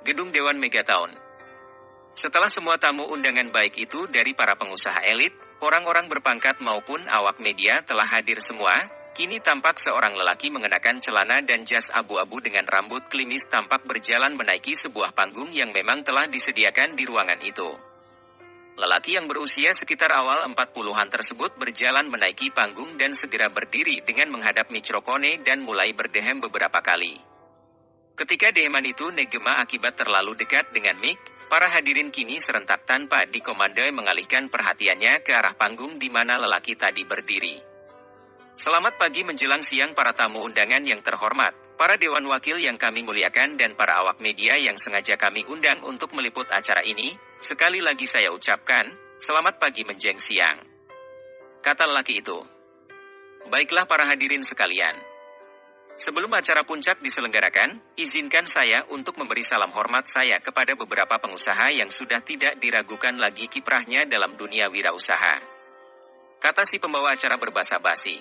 Gedung Dewan Megatown. Setelah semua tamu undangan baik itu dari para pengusaha elit, orang-orang berpangkat maupun awak media telah hadir semua, kini tampak seorang lelaki mengenakan celana dan jas abu-abu dengan rambut klimis tampak berjalan menaiki sebuah panggung yang memang telah disediakan di ruangan itu. Lelaki yang berusia sekitar awal 40-an tersebut berjalan menaiki panggung dan segera berdiri dengan menghadap mikrofone dan mulai berdehem beberapa kali. Ketika deheman itu ngegema akibat terlalu dekat dengan mic, para hadirin kini serentak tanpa dikomandoi mengalihkan perhatiannya ke arah panggung di mana lelaki tadi berdiri. Selamat pagi menjelang siang para tamu undangan yang terhormat, para dewan wakil yang kami muliakan dan para awak media yang sengaja kami undang untuk meliput acara ini, sekali lagi saya ucapkan, selamat pagi menjelang siang. Kata lelaki itu. Baiklah para hadirin sekalian. Sebelum acara puncak diselenggarakan, izinkan saya untuk memberi salam hormat saya kepada beberapa pengusaha yang sudah tidak diragukan lagi kiprahnya dalam dunia wirausaha. Kata si pembawa acara berbahasa basi.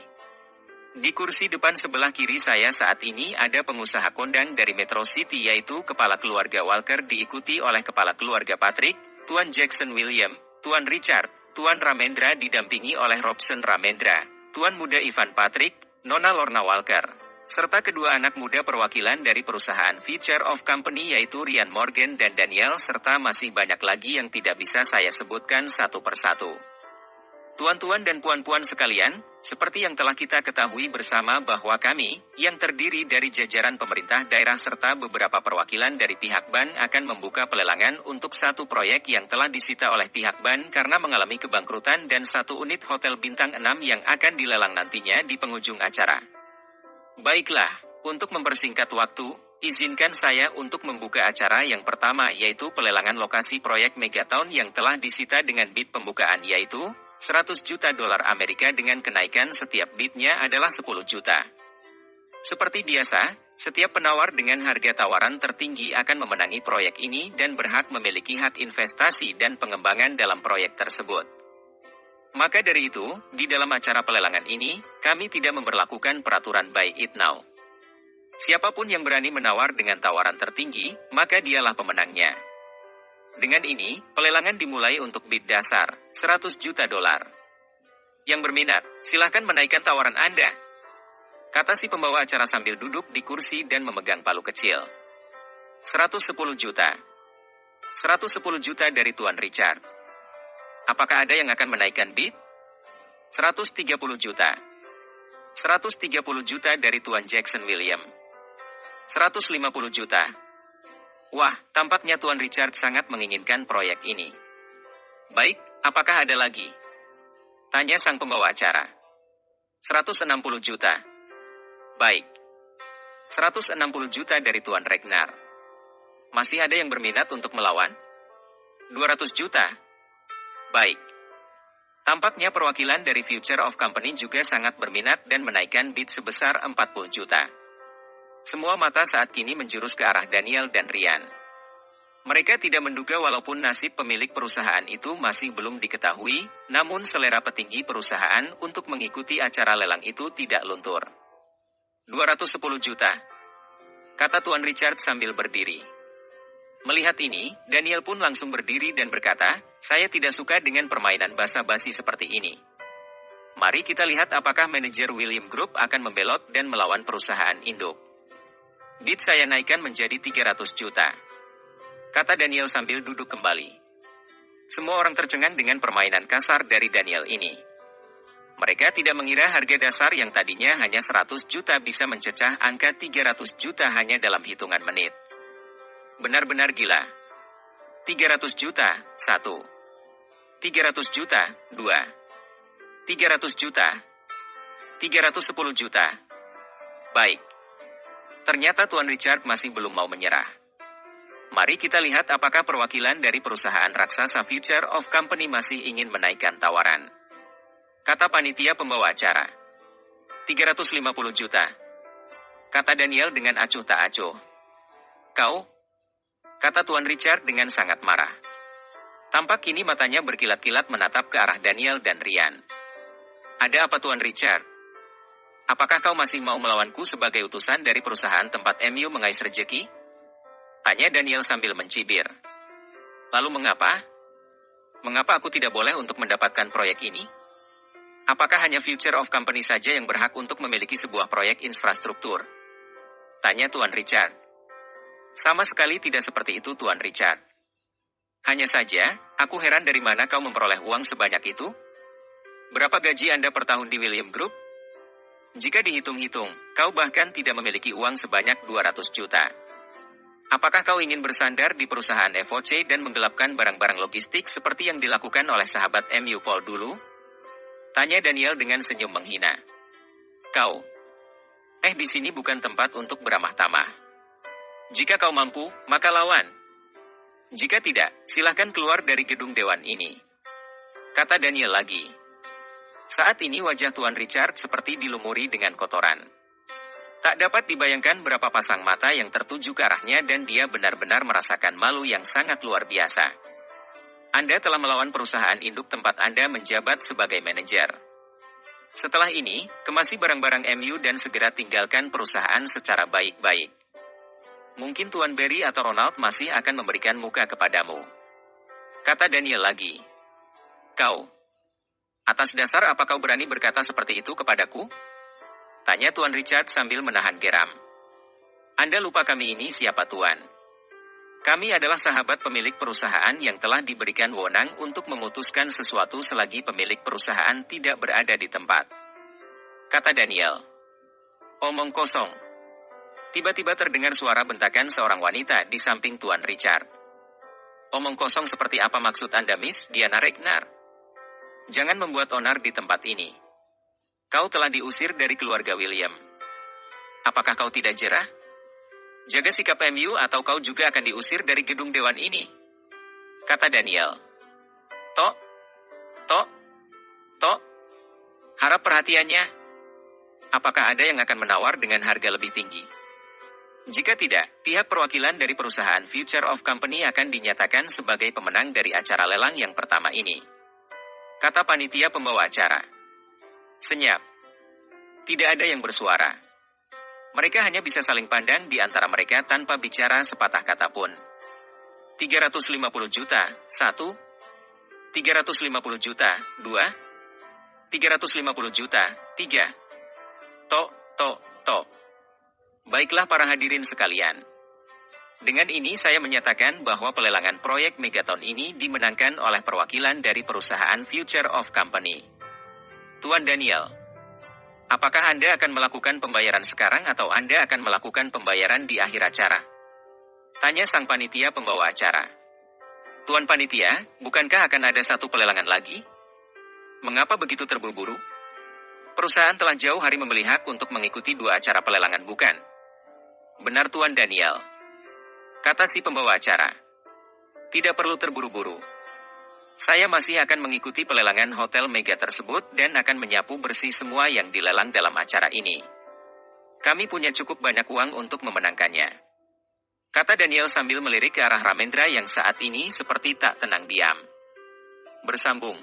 Di kursi depan sebelah kiri saya saat ini ada pengusaha kondang dari Metro City yaitu Kepala Keluarga Walker diikuti oleh Kepala Keluarga Patrick, Tuan Jackson William, Tuan Richard, Tuan Ramendra didampingi oleh Robson Ramendra, Tuan Muda Ivan Patrick, Nona Lorna Walker, serta kedua anak muda perwakilan dari perusahaan Future of Company yaitu Ryan Morgan dan Daniel serta masih banyak lagi yang tidak bisa saya sebutkan satu persatu. Tuan-tuan dan puan-puan sekalian, seperti yang telah kita ketahui bersama bahwa kami, yang terdiri dari jajaran pemerintah daerah serta beberapa perwakilan dari pihak BAN akan membuka pelelangan untuk satu proyek yang telah disita oleh pihak BAN karena mengalami kebangkrutan dan satu unit hotel bintang 6 yang akan dilelang nantinya di penghujung acara. Baiklah, untuk mempersingkat waktu, izinkan saya untuk membuka acara yang pertama yaitu pelelangan lokasi proyek Megatown yang telah disita dengan bid pembukaan yaitu $100 juta Amerika dengan kenaikan setiap bidnya adalah 10 juta. Seperti biasa, setiap penawar dengan harga tawaran tertinggi akan memenangi proyek ini dan berhak memiliki hak investasi dan pengembangan dalam proyek tersebut. Maka dari itu, di dalam acara pelelangan ini, kami tidak memberlakukan peraturan buy it now. Siapapun yang berani menawar dengan tawaran tertinggi, maka dialah pemenangnya. Dengan ini, pelelangan dimulai untuk bid dasar, $100 juta. Yang berminat, silahkan menaikkan tawaran Anda. Kata si pembawa acara sambil duduk di kursi dan memegang palu kecil. 110 juta. 110 juta dari Tuan Richard. Apakah ada yang akan menaikkan bid? 130 juta. 130 juta dari Tuan Jackson William. 150 juta. Wah, tampaknya Tuan Richard sangat menginginkan proyek ini. Baik, apakah ada lagi? Tanya sang pembawa acara. 160 juta. Baik. 160 juta dari Tuan Regnar. Masih ada yang berminat untuk melawan? 200 juta. Baik. Tampaknya perwakilan dari Future of Company juga sangat berminat dan menaikkan bid sebesar 40 juta. Semua mata saat kini menjurus ke arah Daniel dan Ryan. Mereka tidak menduga walaupun nasib pemilik perusahaan itu masih belum diketahui, namun selera petinggi perusahaan untuk mengikuti acara lelang itu tidak luntur. 210 juta. Kata Tuan Richard sambil berdiri. Melihat ini, Daniel pun langsung berdiri dan berkata, saya tidak suka dengan permainan basa-basi seperti ini. Mari kita lihat apakah manajer William Group akan membelot dan melawan perusahaan induk. Bid saya naikkan menjadi 300 juta. Kata Daniel sambil duduk kembali. Semua orang tercengang dengan permainan kasar dari Daniel ini. Mereka tidak mengira harga dasar yang tadinya hanya 100 juta bisa mencecah angka 300 juta hanya dalam hitungan menit. Benar-benar gila. 300 juta, 1. 300 juta, 2. 300 juta. 310 juta. Baik. Ternyata Tuan Richard masih belum mau menyerah. Mari kita lihat apakah perwakilan dari perusahaan raksasa Future of Company masih ingin menaikkan tawaran. Kata panitia pembawa acara. 350 juta. Kata Daniel dengan acuh tak acuh. Kau? Kata Tuan Richard dengan sangat marah. Tampak kini matanya berkilat-kilat menatap ke arah Daniel dan Ryan. Ada apa Tuan Richard? Apakah kau masih mau melawanku sebagai utusan dari perusahaan tempat MU mengais rejeki? Tanya Daniel sambil mencibir. Lalu mengapa? Mengapa aku tidak boleh untuk mendapatkan proyek ini? Apakah hanya future of company saja yang berhak untuk memiliki sebuah proyek infrastruktur? Tanya Tuan Richard. Sama sekali tidak seperti itu, Tuan Richard. Hanya saja, aku heran dari mana kau memperoleh uang sebanyak itu? Berapa gaji Anda per tahun di William Group? Jika dihitung-hitung, kau bahkan tidak memiliki uang sebanyak 200 juta. Apakah kau ingin bersandar di perusahaan FOC dan menggelapkan barang-barang logistik seperti yang dilakukan oleh sahabat MU Paul dulu? Tanya Daniel dengan senyum menghina. Kau. Di sini bukan tempat untuk beramah tamah. Jika kau mampu, maka lawan. Jika tidak, silahkan keluar dari gedung dewan ini. Kata Daniel lagi. Saat ini wajah Tuan Richard seperti dilumuri dengan kotoran. Tak dapat dibayangkan berapa pasang mata yang tertuju ke arahnya dan dia benar-benar merasakan malu yang sangat luar biasa. Anda telah melawan perusahaan induk tempat Anda menjabat sebagai manajer. Setelah ini, kemasi barang-barang MU dan segera tinggalkan perusahaan secara baik-baik. Mungkin Tuan Barry atau Ronald masih akan memberikan muka kepadamu. Kata Daniel lagi. Kau. Atas dasar apa kau berani berkata seperti itu kepadaku? Tanya Tuan Richard sambil menahan geram. Anda lupa kami ini siapa, Tuan? Kami adalah sahabat pemilik perusahaan yang telah diberikan wewenang untuk memutuskan sesuatu selagi pemilik perusahaan tidak berada di tempat. Kata Daniel. Omong kosong. Tiba-tiba terdengar suara bentakan seorang wanita di samping Tuan Richard. Omong kosong seperti apa maksud Anda, Miss Diana Regnar? Jangan membuat onar di tempat ini. Kau telah diusir dari keluarga William. Apakah kau tidak jerah? Jaga sikap MU atau kau juga akan diusir dari gedung dewan ini. Kata Daniel. Tok. Harap perhatiannya. Apakah ada yang akan menawar dengan harga lebih tinggi? Jika tidak, pihak perwakilan dari perusahaan Future of Company akan dinyatakan sebagai pemenang dari acara lelang yang pertama ini. Kata panitia pembawa acara. Senyap. Tidak ada yang bersuara. Mereka hanya bisa saling pandang di antara mereka tanpa bicara sepatah kata pun. 350 juta, 1. 350 juta, 2. 350 juta, 3. Tok. Baiklah para hadirin sekalian. Dengan ini saya menyatakan bahwa pelelangan proyek Megaton ini dimenangkan oleh perwakilan dari perusahaan Future of Company. Tuan Daniel, apakah Anda akan melakukan pembayaran sekarang atau Anda akan melakukan pembayaran di akhir acara? Tanya sang panitia pembawa acara. Tuan Panitia, bukankah akan ada satu pelelangan lagi? Mengapa begitu terburu-buru? Perusahaan telah jauh hari membeli hak untuk mengikuti 2 acara pelelangan, bukan? Benar Tuan Daniel. Kata si pembawa acara. Tidak perlu terburu-buru. Saya masih akan mengikuti pelelangan hotel Mega tersebut dan akan menyapu bersih semua yang dilelang dalam acara ini. Kami punya cukup banyak uang untuk memenangkannya. Kata Daniel sambil melirik ke arah Ramendra yang saat ini seperti tak tenang diam. Bersambung.